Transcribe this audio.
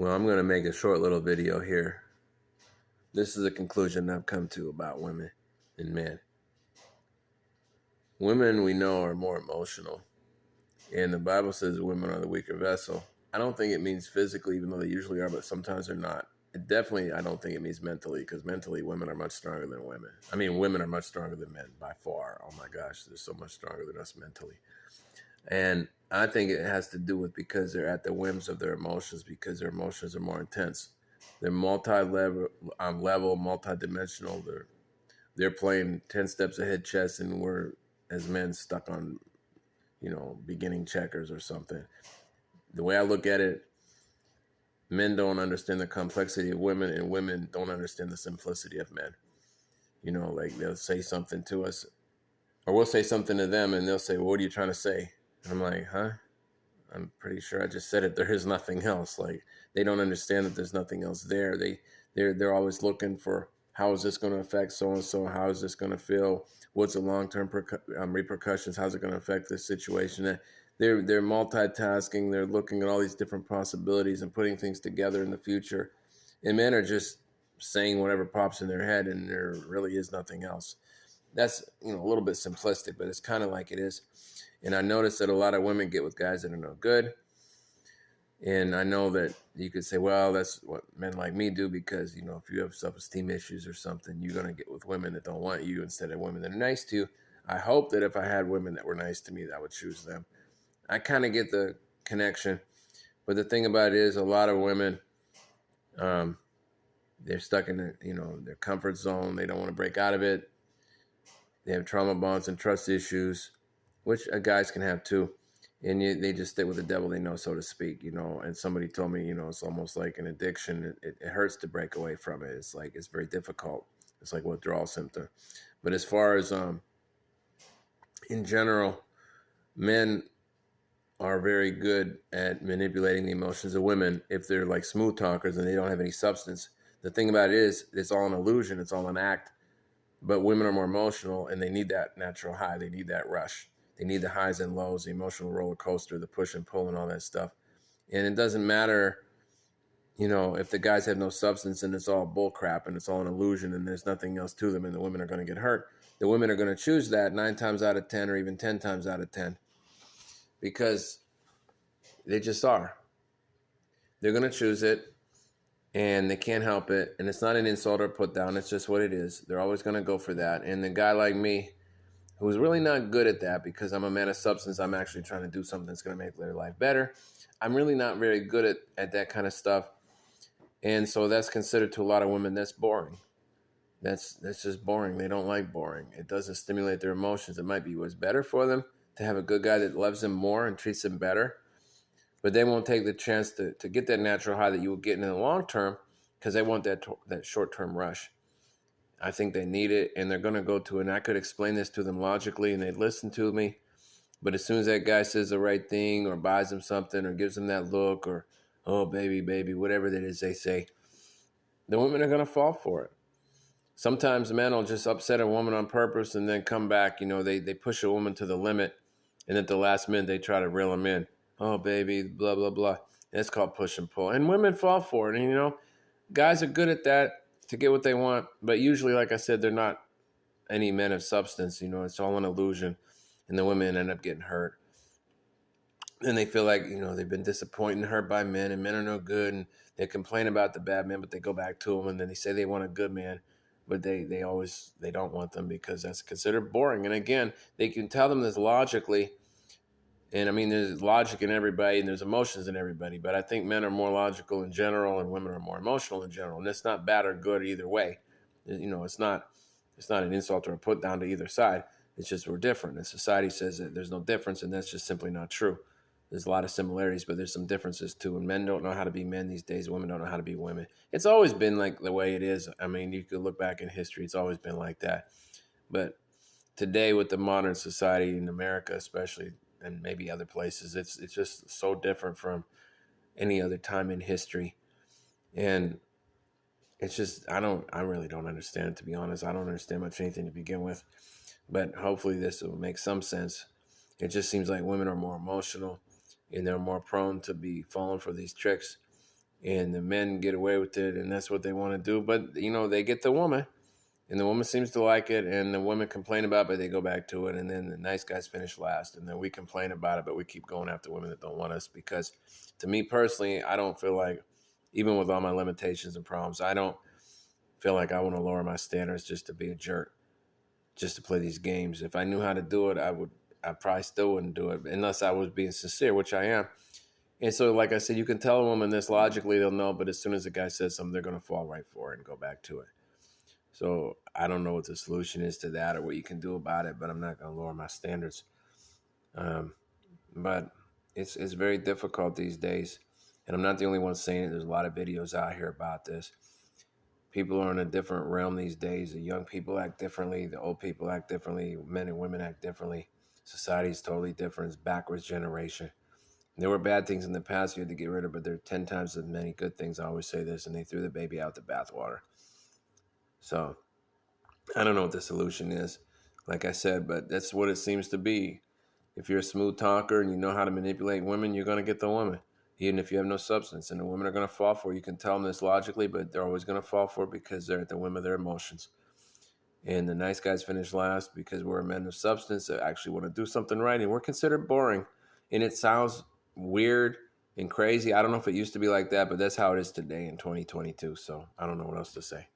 Well, I'm going to make a short little video here. This is a conclusion I've come to about women and men. Women, we know, are more emotional. And the Bible says women are the weaker vessel. I don't think it means physically, even though they usually are, but sometimes they're not. I don't think it means mentally, because mentally women are much stronger than women. I mean, women are much stronger than men by far. Oh my gosh, they're so much stronger than us mentally. And I think it has to do with because they're at the whims of their emotions, because their emotions are more intense. They're multi-level, multi-dimensional. They're playing 10 steps ahead chess, and we're, as men, stuck on, beginning checkers or something. The way I look at it, men don't understand the complexity of women, and women don't understand the simplicity of men. Like they'll say something to us, or we'll say something to them, and they'll say, well, what are you trying to say? And I'm like, huh? I'm pretty sure I just said it. There is nothing else. Like, they don't understand that there's nothing else there. They're always looking for, how is this going to affect so and so? How is this going to feel? What's the long-term repercussions? How's it going to affect this situation? They're multitasking. They're looking at all these different possibilities and putting things together in the future. And men are just saying whatever pops in their head, and there really is nothing else. That's a little bit simplistic, but it's kind of like it is. And I noticed that a lot of women get with guys that are no good. And I know that you could say, well, that's what men like me do, because, if you have self-esteem issues or something, you're going to get with women that don't want you instead of women that are nice to you. I hope that if I had women that were nice to me, that I would choose them. I kind of get the connection. But the thing about it is, a lot of women, they're stuck in their comfort zone. They don't want to break out of it. They have trauma bonds and trust issues, which guys can have too. And they just stay with the devil they know, so to speak, And somebody told me, it's almost like an addiction. It hurts to break away from it. It's like, it's very difficult. It's like withdrawal symptom. But as far as in general, men are very good at manipulating the emotions of women if they're like smooth talkers and they don't have any substance. The thing about it is, it's all an illusion. It's all an act. But women are more emotional, and they need that natural high. They need that rush. They need the highs and lows, the emotional roller coaster, the push and pull and all that stuff. And it doesn't matter, if the guys have no substance and it's all bull crap and it's all an illusion and there's nothing else to them and the women are going to get hurt. The women are going to choose that 9 times out of 10 or even 10 times out of 10 because they just are. They're going to choose it. And they can't help it. And it's not an insult or put down. It's just what it is. They're always going to go for that. And the guy like me, who's really not good at that, because I'm a man of substance, I'm actually trying to do something that's going to make their life better. I'm really not very good at that kind of stuff. And so that's considered to a lot of women, that's boring. That's just boring. They don't like boring. It doesn't stimulate their emotions. It might be what's better for them to have a good guy that loves them more and treats them better. But they won't take the chance to get that natural high that you will get in the long term, because they want that short-term rush. I think they need it, and they're going to go to it. And I could explain this to them logically, and they'd listen to me. But as soon as that guy says the right thing or buys them something or gives them that look or, oh, baby, baby, whatever that is they say, the women are going to fall for it. Sometimes men will just upset a woman on purpose and then come back. They push a woman to the limit, and at the last minute they try to reel them in. Oh, baby, blah, blah, blah. And it's called push and pull. And women fall for it. And, guys are good at that to get what they want. But usually, like I said, they're not any men of substance. It's all an illusion. And the women end up getting hurt. And they feel like, they've been disappointed and hurt by men, and men are no good. And they complain about the bad men, but they go back to them. And then they say they want a good man. But they don't want them because that's considered boring. And again, they can tell them this logically. And I mean, there's logic in everybody and there's emotions in everybody, but I think men are more logical in general and women are more emotional in general. And it's not bad or good either way. It's not an insult or a put down to either side. It's just we're different. And society says that there's no difference, and that's just simply not true. There's a lot of similarities, but there's some differences too. And men don't know how to be men these days. Women don't know how to be women. It's always been like the way it is. I mean, you could look back in history. It's always been like that. But today with the modern society in America, especially, and maybe other places, it's just so different from any other time in history. And it's just, I really don't understand it, to be honest. I don't understand much anything to begin with, but hopefully this will make some sense. It just seems like women are more emotional and they're more prone to be falling for these tricks. and the men get away with it, and that's what they want to do. But they get the woman, and the woman seems to like it, and the women complain about it, but they go back to it, and then the nice guys finish last, and then we complain about it, but we keep going after women that don't want us. Because to me personally, I don't feel like, even with all my limitations and problems, I don't feel like I want to lower my standards just to be a jerk, just to play these games. If I knew how to do it, I probably still wouldn't do it unless I was being sincere, which I am. And so, like I said, you can tell a woman this logically, they'll know, but as soon as the guy says something, they're going to fall right for it and go back to it. So I don't know what the solution is to that or what you can do about it, but I'm not going to lower my standards. But it's very difficult these days. And I'm not the only one saying it. There's a lot of videos out here about this. People are in a different realm these days. The young people act differently. The old people act differently. Men and women act differently. Society is totally different. It's backwards generation. There were bad things in the past you had to get rid of, but there are 10 times as many good things. I always say this, and they threw the baby out the bathwater. So I don't know what the solution is, like I said, but that's what it seems to be. If you're a smooth talker and you know how to manipulate women, you're going to get the woman, even if you have no substance. And the women are going to fall for it. You can tell them this logically, but they're always going to fall for it because they're at the whim of their emotions. And the nice guys finish last because we're men of substance that actually want to do something right. And we're considered boring. And it sounds weird and crazy. I don't know if it used to be like that, but that's how it is today in 2022. So I don't know what else to say.